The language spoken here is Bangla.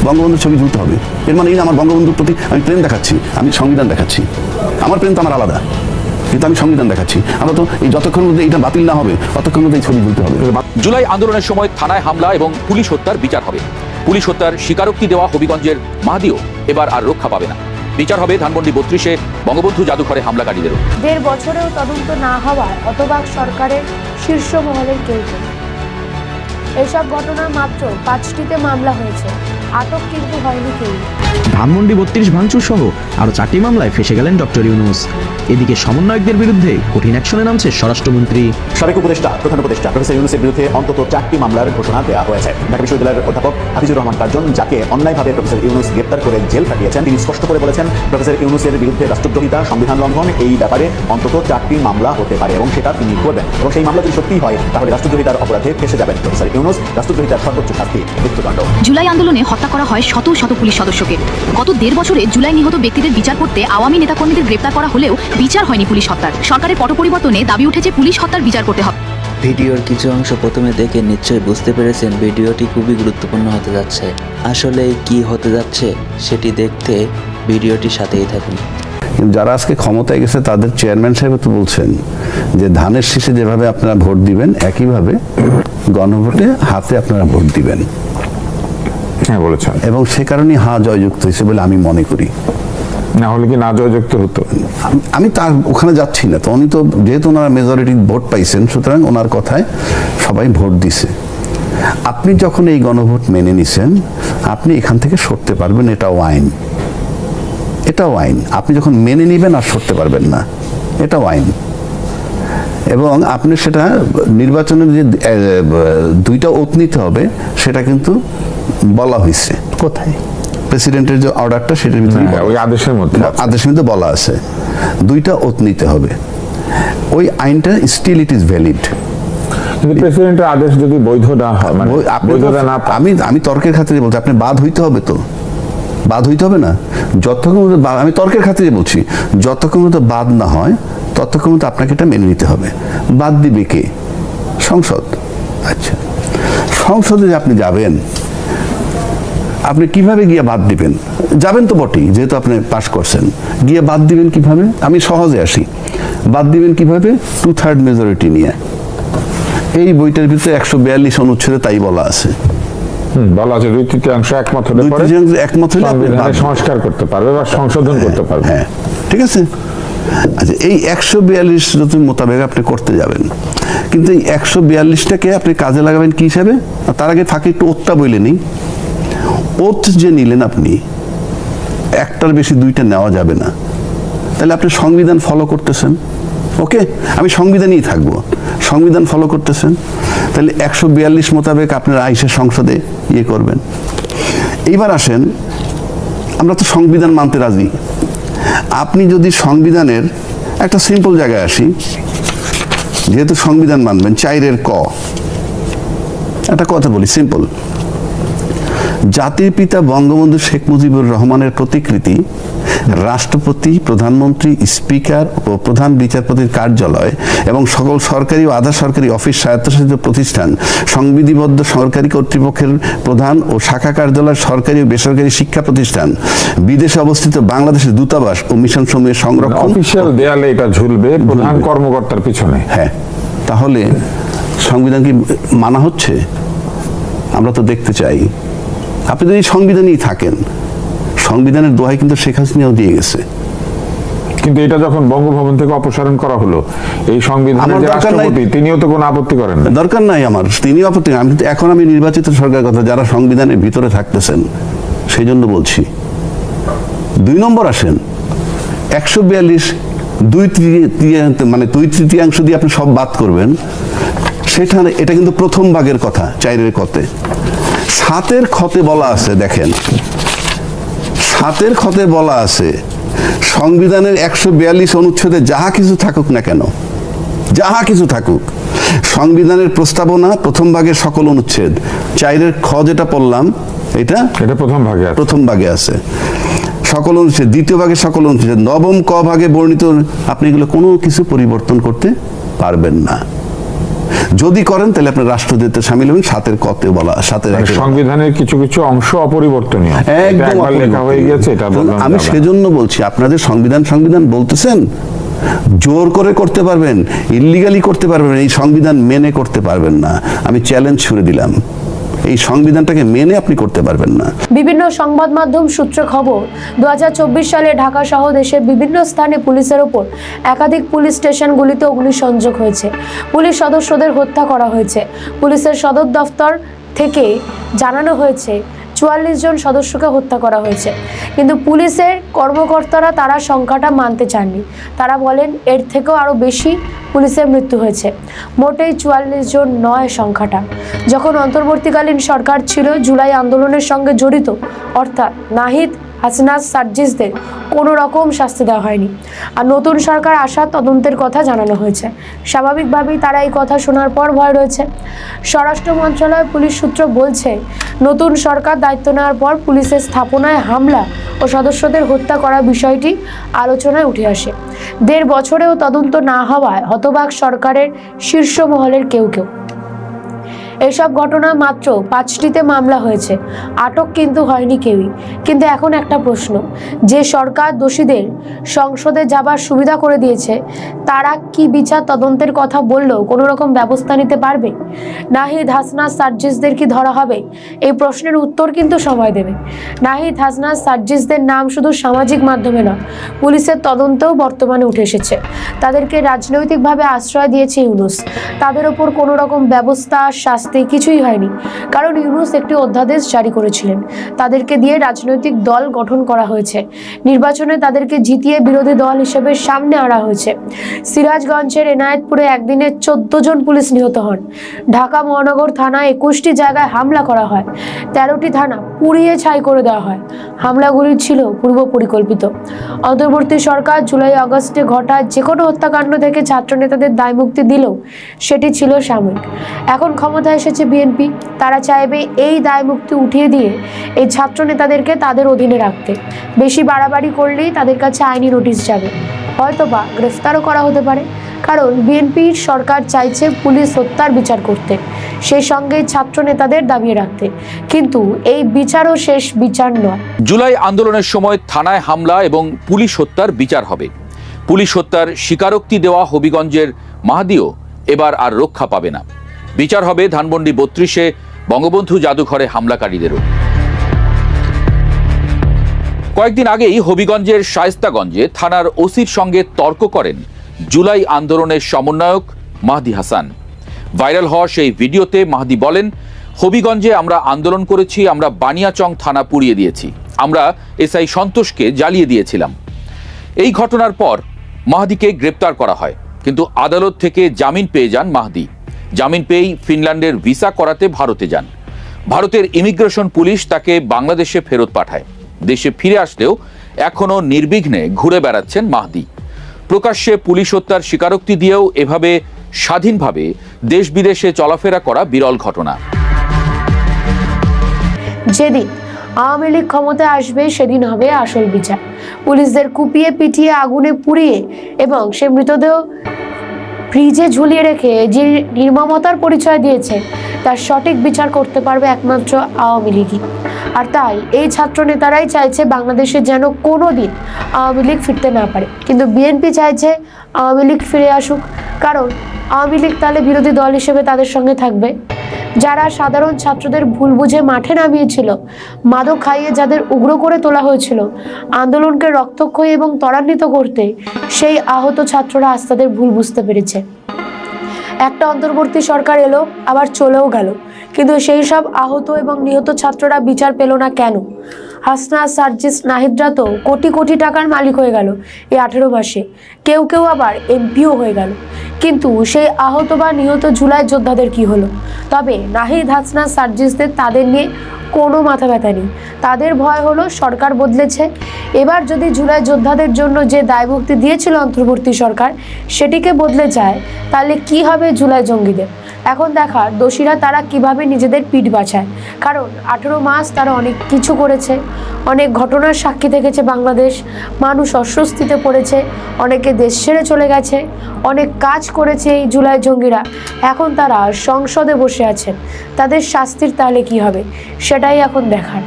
বঙ্গবন্ধুর ছবি ঝুলতে হবে। এর মানে এই না আমার বঙ্গবন্ধুর প্রতি আমি প্রেম দেখাচ্ছি, আমি সংবিধান দেখাচ্ছি। আমার প্রেম তো আমার আলাদা, কিন্তু আমি সংবিধান দেখাচ্ছি। আমরা তো এই যতক্ষণ মধ্যে এটা বাতিল না হবে ততক্ষণ মধ্যে এই ছবি ঝুলতে হবে। জুলাই আন্দোলনের সময় থানায় হামলা এবং পুলিশ হত্যার বিচার হবে। পুলিশ হত্যার স্বীকারোক্তি দেওয়া হবিগঞ্জের মাহাদিও এবার আর রক্ষা পাবে না। বিচার হবে ধানমন্ডি 32-এ বঙ্গবন্ধু জাদুঘরে হামলাকারীদেরও। 1.5 বছরেও তদন্ত না হওয়ায় হতবাক সরকারের শীর্ষ মহলের কেউ। এসব ঘটনার মাত্র 5টিতে মামলা হয়েছে, আটক কিন্তু হয়নি কেউ। ধানমন্ডি 32 ভাঙচুর সহ আরও 4টি মামলায় ফেসে গেলেন ডক্টর ইউনূস। এদিকে সমন্বয়কদের বিরুদ্ধে কঠিন অ্যাকশনে নামছে স্বরাষ্ট্রমন্ত্রী। সাবেক উপদেষ্টা প্রধান উপদেষ্টা প্রফেসর ইউনূসের বিরুদ্ধে অন্তত 4টি মামলার ঘোষণা দেওয়া হয়েছে। ঢাকা বিশ্ববিদ্যালয়ের অধ্যাপক হাফিজুর রহমান কার্জন, যাকে অন্যায়ভাবে প্রফেসর ইউনূস গ্রেপ্তার করে জেল কাটিয়েছেন, তিনি স্পষ্ট করে বলেছেন প্রফেসর ইউনূসের বিরুদ্ধে রাষ্ট্রদ্রোহিতা, সংবিধান লঙ্ঘন, এই ব্যাপারে অন্তত 4টি মামলা হতে পারে এবং সেটা তিনি করবেন। এবং সেই মামলা যদি সত্যি হয় তাহলে রাষ্ট্রদ্রোহিতার অপরাধে ফেসে যাবেন প্রফেসর ইউনূস। রাষ্ট্রদ্রোহিতার সর্বোচ্চ শাস্তি মৃত্যুদণ্ড। জুলাই আন্দোলনে হত্যা করা হয় শত শত পুলিশ সদস্যকে। গত 1.5 বছরে জুলাই নিহত ব্যক্তিদের বিচার করতে আওয়ামী নেতাকর্মীদের গ্রেপ্তার করা হলেও বিচার হয়নি পুলিশ হত্যার। সরকারের পট পরিবর্তনে দাবি উঠেছে পুলিশ হত্যার বিচার করতে হবে। ভিডিওর কিছু অংশ প্রথমে দেখে নিশ্চয়ই বুঝতে পেরেছেন ভিডিওটি খুবই গুরুত্বপূর্ণ হতে যাচ্ছে। আসলে কি হতে যাচ্ছে সেটি দেখতে ভিডিওটির সাথেই থাকুন। যারা আজকে ক্ষমতায় গেছে তাদের চেয়ারম্যান সাহেব তো বলছেন যে ধানের শীষে যেভাবে আপনারা ভোট দিবেন একইভাবে গণভোটে হাতে আপনারা ভোট দিবেন। হ্যাঁ বলেছেন, এবং সে কারণেই জয়যুক্ত হয়েছে বলে আমি মনে করি। না হলে কি না জয়যুক্ত হতো? আমি তার ওখানে যাচ্ছি না তো, উনি তো যেহেতু ওনারা মেজরিটি ভোট পাইছেন সুতরাং ওনার কথায় সবাই ভোট দিছে। আপনি যখন এই গণভোট মেনে নিছেন আপনি এখান থেকে সরতে পারবেন, এটাও আইন, এটাও আইন। আপনি যখন মেনে নিবেন আর সরতে পারবেন না, এটাও আইন। এবং আপনি সেটা নির্বাচনের যে 2টা ওত নিতে হবে সেটা কিন্তু বলা হয়েছে। কোথায়? প্রেসিডেন্টের যে অর্ডারটা সেটার ভিতরে ওই আদেশের মধ্যে বলা আছে 2টা ওত নিতে হবে। ওই আইনটা স্টিল ইট ইজ ভ্যালিড। কিন্তু প্রেসিডেন্টের আদেশ যদি বৈধ না হয়, মানে বৈধতা না, আমি তর্কের খাতিরে বলছি, আপনি বাদ হইতে হবে তো, বাদ হইতে হবে না। যতক্ষণ আমি তর্কের খাতিরে বলছি, যতক্ষণ তো বাদ না হয় ততক্ষণ তো আপনাকে এটা মেনে নিতে হবে। বাদ দিবে কে? সংসদ। আচ্ছা, সংসদে যে আপনি যাবেন, আপনি কিভাবে গিয়ে বাদ দিবেন? যাবেন তো বটেই, যেহেতু আপনি পাশ করছেন, গিয়ে বাদ দিবেন কিভাবে? আমি সহজে আসি। বাদ দিবেন কিভাবে? 2/3 মেজরিটি নিয়ে। এই বইটার ভিতরে 142 অনুচ্ছেদে তাই বলা আছে। বলা আছে 2/3 একমত হলে পরে একমত হলে সংস্কার করতে পারবে বা সংশোধন করতে পারবে। হ্যাঁ, ঠিক আছে। আচ্ছা, এই 142 যদি মোতাবেক আপনি করতে যাবেন, কিন্তু এই 142টাকে আপনি কাজে লাগাবেন কি হিসাবে? তার আগে থাকে একটু ওতটা বলে নেই। ওত যে নিলেন আপনি, একটার বেশি 2টা নেওয়া যাবে না। তাহলে আপনি সংবিধান ফলো করতেছেন। ওকে, আমি সংবিধানই থাকবো, সংবিধান ফলো করতেছেন। তাহলে 142 মোতাবেক আপনারা আইসে সংসদে ইয়ে করবেন। এইবার আসেন, আমরা তো সংবিধান মানতে রাজি। আপনি যদি সংবিধানের একটা সিম্পল জায়গায় আসি, যেহেতু সংবিধান মানবেন, 4 ক একটা কথা বলি, সিম্পল। জাতির পিতা বঙ্গবন্ধু শেখ মুজিবুর রহমানের প্রতিকৃতি রাষ্ট্রপতি, প্রধানমন্ত্রী, স্পিকার ও প্রধান বিচারপতির কার্যালয় এবং সকল সরকারি ও আধা সরকারি অফিস, স্বায়ত্তশাসিত প্রতিষ্ঠান, সংবিধিবদ্ধ সরকারি কর্তৃপক্ষের প্রধান ও শাখা কার্যালয়, সরকারি ও বেসরকারি শিক্ষা প্রতিষ্ঠান, বিদেশে অবস্থিত বাংলাদেশের দূতাবাস ও মিশন সমূহের সংরক্ষণ, অফিশিয়াল দেয়ালে এটা ঝুলবে প্রধান কর্মকর্তার পিছনে। হ্যাঁ, তাহলে সংবিধান কি মানা হচ্ছে? আমরা তো দেখতে চাই। আপনি যদি সংবিধানেই থাকেন, সংবিধানের দোহাই কিন্তু শেখ হাসিনাও দিয়ে গেছে। কিন্তু এটা যখন বঙ্গভবন থেকে অপসারণ করা হলো, এই সংবিধানের যে রাষ্ট্রপতি তিনিও তো কোনো আপত্তি করেন না। দরকার নাই আমার, তিনিও আপত্তি। এখন আমি নির্বাচিত সরকারের কথা, যারা সংবিধানের ভিতরে থাকতেছেন সেই জন্য বলছি। 2 নম্বর আসেন, 142 2/3 দিয়ে আপনি সব বাদ করবেন। সেটা এটা কিন্তু প্রথম ভাগের কথা, 4 কতে। 7 খতে বলা আছে, দেখেন 7 খতে বলা আছে সংবিধানের 142 অনুচ্ছেদে যাহা কিছু থাকুক না কেন, যাহা কিছু থাকুক, সংবিধানের প্রথম ভাগের সকল অনুচ্ছেদ, 4 খ যেটা পড়লাম এটা প্রথম ভাগে আছে সকল অনুচ্ছেদ, 2য় ভাগে সকল অনুচ্ছেদ, 9ম ক ভাগে বর্ণিত, আপনি এগুলো কোনো কিছু পরিবর্তন করতে পারবেন না। যদি করেন তাহলে আপনি রাষ্ট্রদ্রোহিতে সামিল হবেন, সাথের কতে বলা, সাথে সংবিধানের কিছু কিছু অংশ অপরিবর্তনীয়, একদম একবার লেখা হয়ে গেছে, এটা বদলানো আমি যাবে না। সেজন্য বলছি আপনাদের সংবিধান বলতেছেন, জোর করে করতে পারবেন, ইল্লিগালি করতে পারবেন, এই সংবিধান মেনে করতে পারবেন না। আমি চ্যালেঞ্জ ছুড়ে দিলাম, এই সংবিধানটাকে মেনে আপনি করতে পারবেন না। বিভিন্ন সংবাদ মাধ্যম সূত্রে খবর, 2024 সালে ঢাকা সহ দেশের বিভিন্ন স্থানে পুলিশের ওপর একাধিক পুলিশ স্টেশনগুলিতে অগ্নিসংযোগ হয়েছে, পুলিশ সদস্যদের হত্যা করা হয়েছে। পুলিশের সদর দফতর থেকে জানানো হয়েছে 44 জন সদস্যকে হত্যা করা হয়েছে, কিন্তু পুলিশের কর্মকর্তারা তারা সংখ্যাটা মানতে চাননি। তারা বলেন এর থেকেও আরও বেশি পুলিশের মৃত্যু হয়েছে, মোটেই 44 জন নয় সংখ্যাটা। যখন অন্তর্বর্তীকালীন সরকার ছিল, জুলাই আন্দোলনের সঙ্গে জড়িত অর্থাৎ নাহিদ, হাসনাত, সার্জিসদের কোনো রকম শাস্তি দেওয়া হয়নি। আর নতুন সরকার আসার তদন্তের কথা জানানো হয়েছে। স্বাভাবিকভাবেই তারা এই কথা শোনার পর ভয় রয়েছে। স্বরাষ্ট্র মন্ত্রণালয় পুলিশ সূত্র বলছে, নতুন সরকার দায়িত্ব নেওয়ার পর পুলিশের স্থাপনায় হামলা ও সদস্যদের হত্যা করার বিষয়টি আলোচনায় উঠে আসে। 1.5 বছরেও তদন্ত না হওয়ায় হতবাক সরকারের শীর্ষ মহলের কেউ কেউ। এসব ঘটনা মাত্র 5টিতে মামলা হয়েছে, আটক কিন্তু হয়নি কেউই। কিন্তু এখন একটা প্রশ্ন, যে সরকার দোষীদের সংসদে যাবার সুবিধা করে দিয়েছে, তারা কি বিচার তদন্তের কথা বললেও কোনো রকম ব্যবস্থা নিতে পারবে? নাহিদ, হাসনাত, সার্জিসদের কি ধরা হবে? এই প্রশ্নের উত্তর কিন্তু সময় দেবে। নাহিদ, হাসনাত, সার্জিসদের নাম শুধু সামাজিক মাধ্যমে নয়, পুলিশের তদন্তেও বর্তমানে উঠে এসেছে। তাদেরকে রাজনৈতিকভাবে আশ্রয় দিয়েছে ইউনূস। তাদের ওপর কোনো রকম ব্যবস্থা, শাস্তি কিছুই হয়নি, কারণ ইউনূস একটি অধ্যাদেশ জারি করেছিলেন। তাদেরকে দিয়ে রাজনৈতিক দল গঠন করা হয়েছে, নির্বাচনে তাদেরকে জিতিয়ে বিরোধী দল হিসেবে সামনে আনা হয়েছে। সিরাজগঞ্জের এনায়েতপুরে একদিনে 14 জন পুলিশ নিহত হন। ঢাকা মহানগর থানায় 21টি জায়গায় হামলা করা হয়, 13টি থানা পুড়িয়ে ছাই করে দেওয়া হয়। হামলাগুলি ছিল পূর্ব পরিকল্পিত। অন্তর্বর্তী সরকার জুলাই আগস্টে ঘটা যে কোনো হত্যাকাণ্ড থেকে ছাত্রনেতাদের দায়মুক্তি দিলেও সেটি ছিল সাময়িক। এখন ক্ষমতায় এসেছে বিএনপি, তারা চাইবে এই দায়মুক্তি উঠিয়ে দিয়ে এই ছাত্র নেতাদেরকে তাদের অধীনে রাখতে। বেশি বাড়াবাড়ি করলেই তাদের কাছে আইনি নোটিশ যাবে, হয়তোবা গ্রেফতারও করা হতে পারে। কারণ বিএনপির সরকার চাইছে পুলিশ হত্যার বিচার করতে, সেই সঙ্গে ছাত্র নেতাদের দাবিয়ে রাখতে, কিন্তু এই বিচারও শেষ বিচার নয়। জুলাই আন্দোলনের সময় থানায় হামলা এবং পুলিশ হত্যার বিচার হবে। পুলিশ হত্যার স্বীকারোক্তি দেওয়া হবিগঞ্জের মাহদিও এবার আর রক্ষা পাবে না। বিচার হবে ধানমন্ডি 32-এ বঙ্গবন্ধু জাদুঘরে হামলাকারীদেরও। কয়েকদিন আগেই হবিগঞ্জের শায়েস্তাগঞ্জে থানার ওসির সঙ্গে তর্ক করেন জুলাই আন্দোলনের সমন্বয়ক মাহদি হাসান। ভাইরাল হওয়া সেই ভিডিওতে মাহদি বলেন, হবিগঞ্জে আমরা আন্দোলন করেছি, আমরা বানিয়াচং থানা পুড়িয়ে দিয়েছি, আমরা এসআই সন্তোষকে জ্বালিয়ে দিয়েছিলাম। এই ঘটনার পর মাহদিকে গ্রেপ্তার করা হয়, কিন্তু আদালত থেকে জামিন পেয়ে যান মাহদি। জামিন পেয়েই ফিনল্যান্ডের ভিসা করাতে ভারতে যান। ভারতের ইমিগ্রেশন পুলিশ তাকে বাংলাদেশে ফেরত পাঠায়। দেশে ফিরে আসলেও এখনও নির্বিঘ্নে ঘুরে বেড়াচ্ছেন মাহদি। প্রকাশ্যে পুলিশ হত্যার স্বীকারোক্তি দিয়েও এভাবে স্বাধীনভাবে দেশ বিদেশে চলাফেরা করা বিরল ঘটনা। যেদিন আওয়ামী লীগ ক্ষমতায় আসবে সেদিন হবে আসল বিচার। পুলিশদের কুপিয়ে পিটিয়ে আগুনে পুড়িয়ে এবং সে মৃতদেহ ফ্রিজে ঝুলিয়ে রেখে যে নির্মমতার পরিচয় দিয়েছে, তার সঠিক বিচার করতে পারবে একমাত্র আওয়ামী লীগই। আর তাই এই ছাত্র নেতারাই চাইছে বাংলাদেশে যেন কোনো দিন আওয়ামী লীগ ফিরতে না পারে, কিন্তু বিএনপি চাইছে আওয়ামী লীগ ফিরে আসুক, কারণ আওয়ামী লীগ তাহলে বিরোধী দল হিসেবে তাদের সঙ্গে থাকবে। যারা সাধারণ ছাত্রদের ভুল বুঝে মাঠে নামিয়েছিল, মাদক খাইয়ে যাদের উগ্র করে তোলা হয়েছিল আন্দোলনকে রক্তক্ষয়ী এবং ত্বরান্বিত করতে, সেই আহত ছাত্ররা আজ তাদের ভুল বুঝতে পেরেছে। একটা অন্তর্বর্তী সরকার এলো, আবার চলেও গেল, কিন্তু সেই সব আহত এবং নিহত ছাত্ররা বিচার পেল না কেন? হাসনাত, সার্জিস, নাহিদরা তো কোটি কোটি টাকার মালিক হয়ে গেল এই 18 মাসে, কেউ কেউ আবার এমপিও হয়ে গেল, কিন্তু সেই আহত বা নিহত জুলাই যোদ্ধাদের কি হলো? তবে নাহিদ, হাসনাত, সার্জিসদের তাদের নিয়ে কোনো মাথা ব্যথা নেই। তাদের ভয় হলো সরকার বদলেছে, এবার যদি জুলাই যোদ্ধাদের জন্য যে দায়মুক্তি দিয়েছিল অন্তর্বর্তী সরকার সেটিকে বদলে যায়, তাহলে কি হবে জুলাই জঙ্গিদের? এখন দেখার দোষীরা তারা কিভাবে নিজেদের পিঠ বাঁচায়, কারণ 18 মাস তারা অনেক কিছু করেছে, অনেক ঘটনার সাক্ষী থেকেছে বাংলাদেশ, মানুষ অস্বস্তিতে পড়েছে, অনেকে দেশ ছেড়ে চলে গেছে, অনেক কাজ করেছে এই জুলাই জঙ্গিরা। এখন তারা সংসদে বসে আছেন, তাদের শাস্তির তাহলে কি হবে সেটাই এখন দেখার।